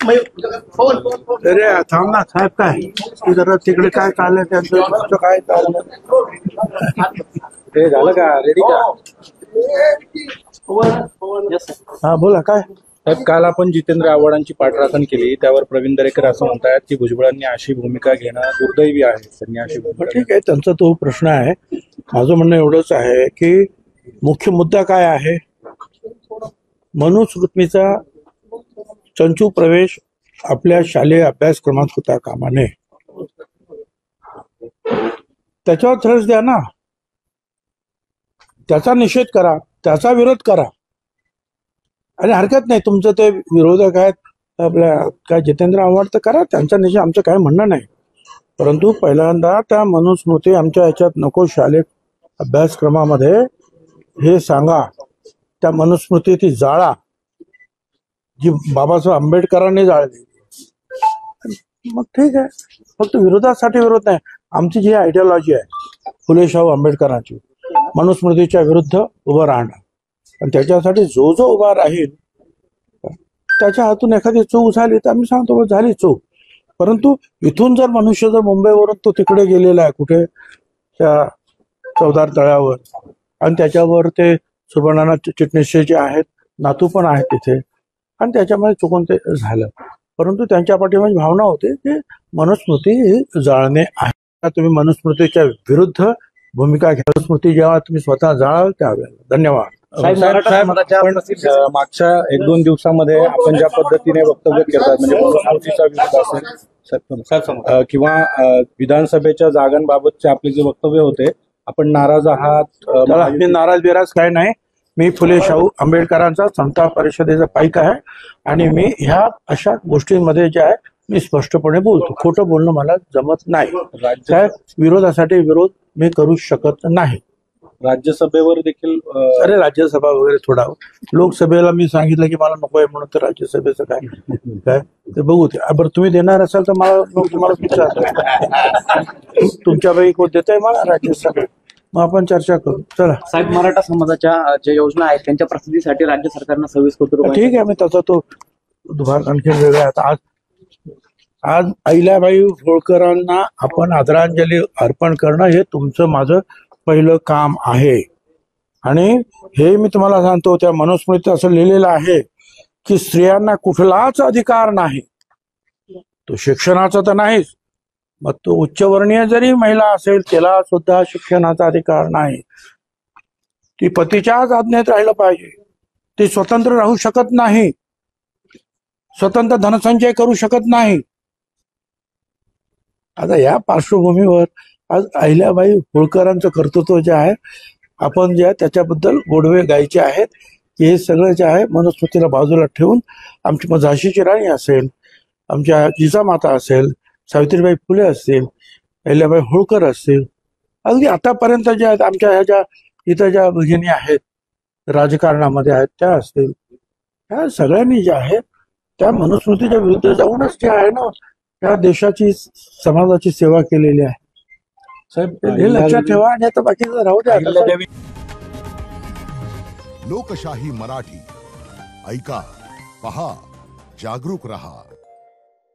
अरे थांब ना साहेब, काय तू जरा तिकडे काय चाललंय त्यांचं काय चाललं ते झालं का? रेडी का? हा बोला काय साहेब, काल आपण जितेंद्र आव्हाडांची पाठराखण केली, त्यावर प्रवीण दरेकर असं म्हणतात की भुजबळांनी अशी भूमिका घेणं दुर्दैवी आहे. त्यांनी अशी भूमिका ठीक आहे, त्यांचा तो प्रश्न आहे. माझं म्हणणं एवढंच आहे की मुख्य मुद्दा काय आहे, मनुस्मृतीचा चंचू प्रवेश आपल्या शालेय अभ्यासक्रमात होता कामा नये. त्याच्यावर थ्रस द्या ना, त्याचा निषेध करा, त्याचा विरोध करा. आणि हरकत नाही, तुमचं ते विरोधक आहेत आपल्या काय जितेंद्र आव्हाड, तर करा त्यांचा निषेध, आमचं काय म्हणणं नाही. परंतु पहिल्यांदा त्या मनुस्मृती आमच्या याच्यात नको, शालेय अभ्यासक्रमामध्ये हे सांगा. त्या मनुस्मृती ती जाळा जी बाबासाहेब आंबेडकरांनी जाळली. मग ठीक आहे, फक्त विरोधासाठी विरोध नाही. आमची जी आयडियोलॉजी आहे फुले शाहू आंबेडकरांची, मनुस्मृतीच्या विरुद्ध उभं राहणं, आणि त्याच्यासाठी जो जो उभा राहील त्याच्या हातून एखादी चूक झाली तर आम्ही सांगतो झाली चूक. परंतु इथून जर मनुष्य जर मुंबईवरून तो तिकडे गेलेला आहे कुठे त्या चौदार तळ्यावर, आणि त्याच्यावर ते सुवर्णनाथ चिटणीसचे जे आहेत नातू पण आहेत तिथे, आणि त्याच्यामध्ये चुकून ते झालं. परंतु त्यांच्या पाठीमागे भावना होती की मनुस्मृती ही जाळणे आहे. तुम्ही मनुस्मृतीच्या विरुद्ध भूमिका घ्या. मनुस्मृती जेव्हा तुम्ही स्वतः जाळाल त्यावेळेला. धन्यवाद. मागच्या 1-2 दिवसामध्ये आपण ज्या पद्धतीने वक्तव्य करतात, म्हणजे मनुस्मृतीचा विरोध असेल किंवा विधानसभेच्या जागांबाबतचे आपले जे वक्तव्य होते, आपण नाराज आहात? मी नाराज बिराज काय नाही. मी फुले शाहू आंबेडकरांचा समता परिषदेचा पाईक आहे, आणि मी ह्या अशा गोष्टींमध्ये जे आहे मी स्पष्टपणे बोलतो. खोटं बोलणं मला जमत नाही. काय विरोधासाठी विरोध मी करू शकत नाही. राज्यसभेवर देखील अरे राज्यसभा वगैरे थोडा, लोकसभेला मी सांगितलं की मला नको आहे म्हणून, तर राज्यसभेचं काय काय ते बघू. ते बरं तुम्ही देणार असाल तर मला तुम्हाला विचारतो, तुमच्यापैकी कोण देत आहे मला राज्यसभेत, मग आपण चर्चा करू. चला साहेब, मराठा समाजाच्या ज्या योजना आहेत त्यांच्या प्रसिद्धीसाठी राज्य सरकारनं 26 कोटी रुपये. ठीक आहे, मी त्याचा तो भाग आणखी वेगळा. आता आज अहिल्याबाई होळकरांना आपण आदरांजली अर्पण करणं हे तुमचं माझं पहिलं काम आहे. आणि हे मी तुम्हाला सांगतो, त्या मनुस्मृतीत असं लिहिलेलं आहे की स्त्रियांना कुठलाच अधिकार नाही. तो शिक्षणाचा तर नाहीच, मग तो उच्चवर्णीय जरी महिला असेल त्याला सुद्धा शिक्षणाचा अधिकार नाही. ती पतीच्याच आज्ञेत राहिलं पाहिजे. ती स्वतंत्र राहू शकत नाही, स्वतंत्र धनसंचय करू शकत नाही. आता या पार्श्वभूमीवर आज अहिल्याबाई होळकरांचं कर्तृत्व जे आहे, आपण जे आहे त्याच्याबद्दल गोडवे गायचे आहेत. हे सगळं जे आहे मनुस्मृतीला बाजूला ठेवून आमची झाशीची राणी असेल, आमच्या जिजामाता असेल, सावित्रीबाई फुले असतील, अहिल्याबाई होळकर असतील, अगदी आतापर्यंत ज्या आहेत आमच्या ह्या ज्या इथं ज्या भगिनी आहेत राजकारणामध्ये आहेत त्या असतील, त्या सगळ्यांनी जे आहे त्या मनुस्मृतीच्या विरुद्ध जाऊनच जे आहे ना त्या देशाची समाजाची सेवा केलेली आहे. साहेब हे लक्षात ठेवा, आणि आता बाकीचं राहू द्या. लोकशाही मराठी ऐका, पहा, जागरूक रहा.